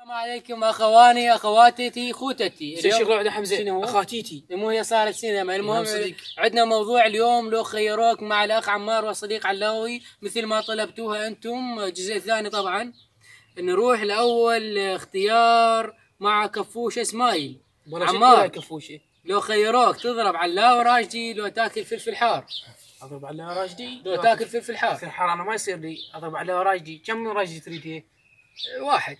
السلام عليكم اخواني اخواتي خوتتي. شغله عند حمزه اخاتيتي مو هي صارت سينما. المهم عندنا موضوع اليوم، لو خيروك مع الاخ عمار والصديق علاوي مثل ما طلبتوها انتم، الجزء الثاني طبعا، نروح لاول اختيار مع كفوشه اسماعيل. عمار كفوشه، لو خيروك تضرب علاوي راشدي لو تاكل فلفل حار؟ اضرب علاوي راشدي لو تاكل فلفل حار. فلفل حار انا ما يصير لي اضرب علاوي راشدي. كم راشدي تريد؟ واحد.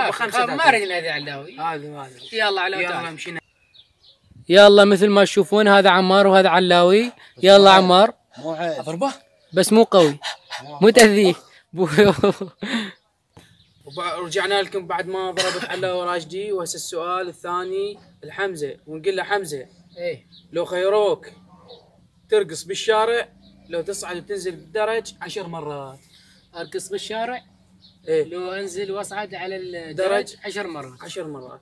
بخمسه ما اريد نأذي علاوي. هذا يلا علاوي يلا مشينا. يلا مثل ما تشوفون هذا عمار وهذا علاوي. يلا عمار مو عيب اضربه بس مو قوي، مو تأذيه. ورجعنا لكم بعد ما ضربت علاوي راشدي، وهسه السؤال الثاني الحمزه، ونقول له حمزه ايه لو خيروك ترقص بالشارع لو تصعد وتنزل بالدرج 10 مرات؟ ارقص بالشارع؟ ايه لو انزل واصعد على الدرج 10 مرات. 10 مرات.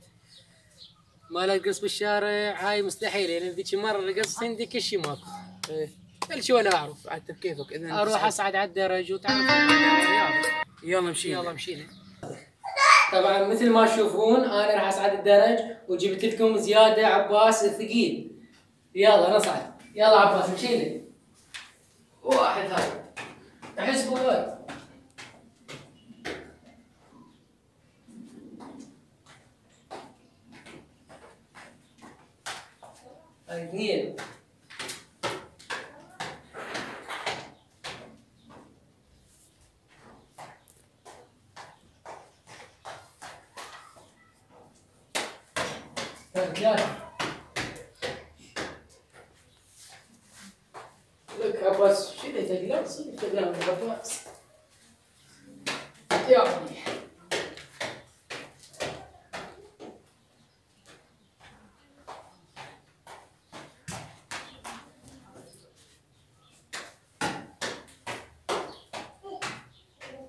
ما ارقص بالشارع هاي مستحيل، يعني ذيك مره رقصت عندي كل شيء ماكو. ايه كل شيء ولا اعرف. انت بكيفك. اذا اروح اصعد على الدرج وتعرف. يلا مشينا. يلا مشينا. طبعا مثل ما تشوفون انا راح اصعد الدرج وجبت لكم زياده عباس ثقيل. يلا نصعد. يلا عباس مشينا. واحد هاي احسبوا هاي. هاي اثنين. ثلاثة. لك عباس شيل ثقلان، صدق ثقلان عباس. يا ربي.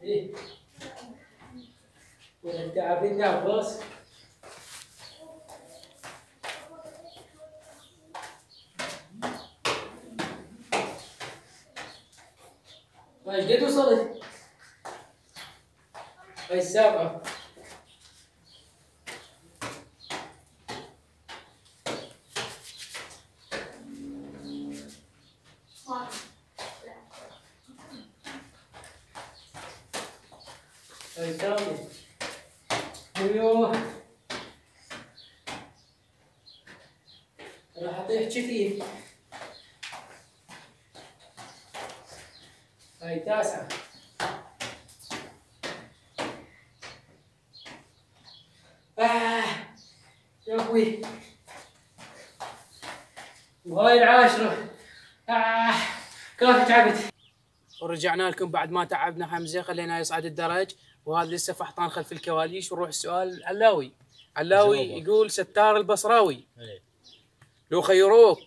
ايه ولا انت عبيتني عباس؟ ايش قد وصلت؟ هاي السابعة. هاي الثامنة. ايوه راح اطيح كثير. هاي التاسعة. يا ابوي. وهاي العاشرة. كافي تعبت. ورجعنا لكم بعد ما تعبنا حمزه، خلينا يصعد الدرج، وهذا لسه فحطان خلف الكواليس. ونروح السؤال علاوي. علاوي يقول ستار البصراوي لو خيروك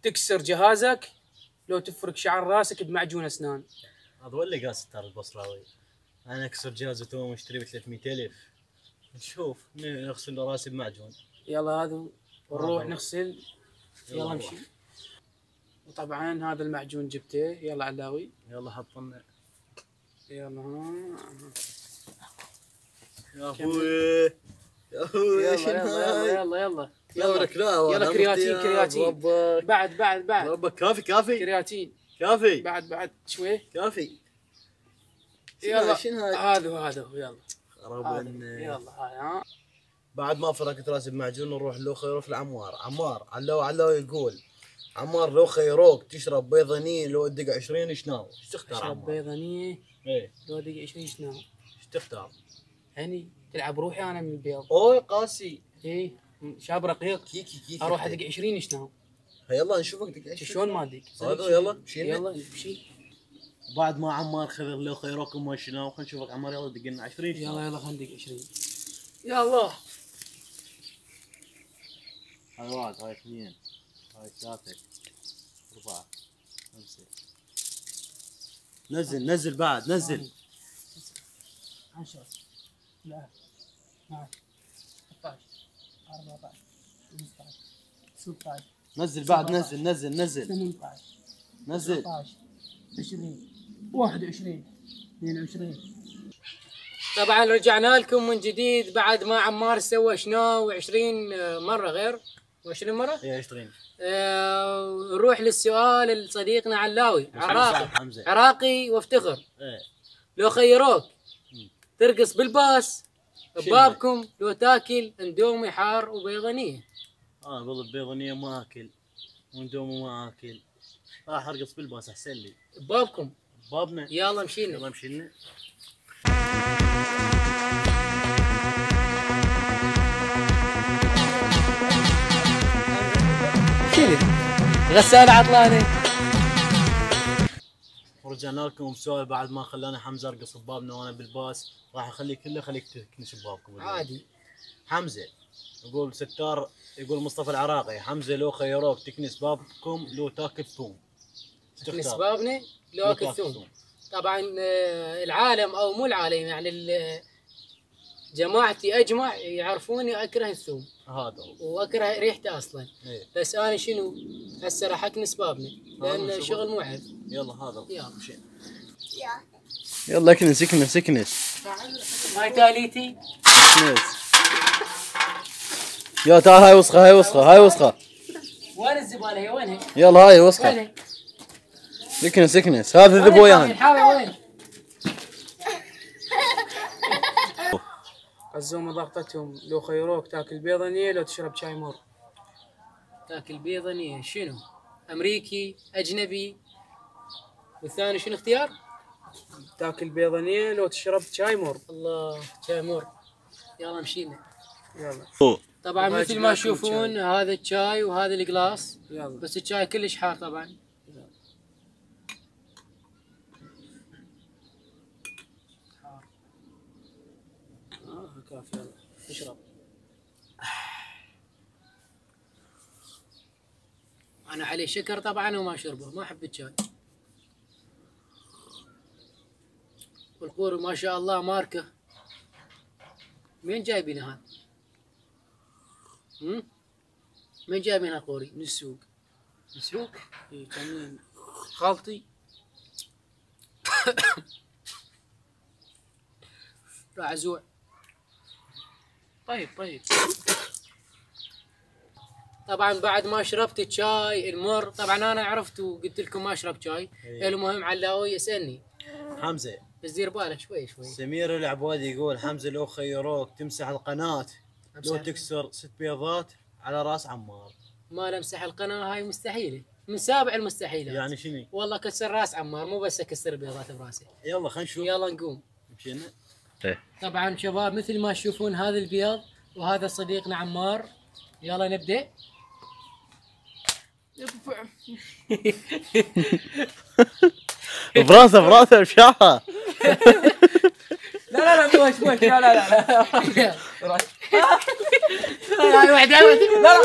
تكسر جهازك لو تفرك شعر راسك بمعجون اسنان؟ هذا ولا قاس ستار البصراوي. انا اكسر جهازه تو مشتري ب 300,000. نشوف نغسل راسي بمعجون. يلا هذا ونروح نغسل. يلا امشي. وطبعا هذا المعجون جبته. يلا علاوي يلا حطنا. يلا يا اخوي يا اخوي. يلا يلا كرياتين. بعد ربك كافي كرياتين. كافي بعد شوي كافي. يلا شنو هذا هو. يلا ربنا. يلا ها بعد ما فركت راسي بمعجون نروح لو خيروك لعمار. عمار علاوي يقول عمار لو خيروك تشرب بيضة نيه لو ادق 20 شنو؟ ايش تختار عمار؟ اشرب بيضة نيه ايه لو ادق 20 شنو؟ ايش تختار؟ يعني تلعب روحي انا من البيض. اوه قاسي. ايه شاب رقيق. كيكي اروح ادق 20 شنو؟ يلا نشوفك دق 20. شلون ما ادق؟ هذا يلا مشينا. يلا نمشي. بعد ما عمار خذ لو خيروكم ما شنو، خلينا نشوفك عمار. يلا دق لنا 20. يلا خلينا ندق 20. يلا هاي واحد، هاي اثنين، هاي ثلاثة، أربعة، خمسة. نزل بعد نزل. 10 11 12 13 14 15 16 نزل بعد. نزل 18 نزل 19 20 21 22 طبعا رجعنا لكم من جديد بعد ما عمار سوى شنو 20 مرة غير و20 مرة؟ اي 20. نروح للسؤال لصديقنا علاوي. عراقي وافتخر. لو خيروك ترقص بالباص ببابكم لو تاكل اندومي حار وبيضانية. اقول بيضانية ما اكل واندومي ما اكل، راح ارقص بالباص احسن لي. ببابكم؟ بابنا. يلا مشينا. يلا مشينا. شيلي غسالة عطلانة. ورجعنا لكم بسؤال بعد ما خلاني حمزه ارقص ببابنا وانا بالباص، راح اخليه كله خليك تكنس ببابكم عادي. حمزه يقول ستار، يقول مصطفى العراقي حمزه لو خيروك تكنس بابكم لو تاكل ثوم. تكنس بابنا لو اكل ثوم. طبعا العالم او مو العالم يعني جماعتي اجمع يعرفوني اكره الثوم. هذا واكره ريحته اصلا. إيه. بس انا شنو هسه راح اكنس بابنا لان شغل مو عيب. يلا هذا يلا مشينا. يلا اكنس اكنس اكنس. هاي تاليتي. اكنس. يا تعال هاي وسخه هاي وسخه هاي وسخه. وين الزباله هي وينها؟ يلا هاي وسخه. وينها؟ اكنس اكنس هذا ذبو وياهن. الحاوي وين؟ الزومه ضغطتهم لو خيروك تاكل بيضانية لو تشرب شاي مر. تاكل بيضانية شنو؟ امريكي اجنبي والثاني شنو اختيار؟ تاكل بيضانية لو تشرب شاي مر. الله شاي مر. يلا مشينا. يلا. طبعا مثل ما تشوفون هذا الشاي وهذا القلاص. يلا. بس الشاي كلش حار طبعا. كافي يلا اشرب. انا عليه شكر طبعا وما شربه، ما احب الشاي. والقوري ما شاء الله ماركه. مين جايبينه هذا؟ مين جايبينها قوري؟ من السوق. من السوق؟ اي كان خالتي. راح ازوع. طيب طبعا بعد ما شربت الشاي المر، طبعا انا عرفت وقلت لكم ما اشرب شاي. المهم علاوي يسالني حمزه بس دير بالك شوي. سمير العبادي يقول حمزه لو خيروك تمسح القناه لو تكسر 6 بيضات على راس عمار. ما لمسح القناه هاي مستحيله، من سابع المستحيلات. يعني شنو؟ والله كسر راس عمار مو بس اكسر البيضات براسه. يلا خلينا نشوف. يلا نقوم. مشينا. طبعا شباب مثل ما تشوفون هذا البيض وهذا صديقنا عمار. يلا نبدا. براسه بشاحه. لا بوش لا هاي واحده لا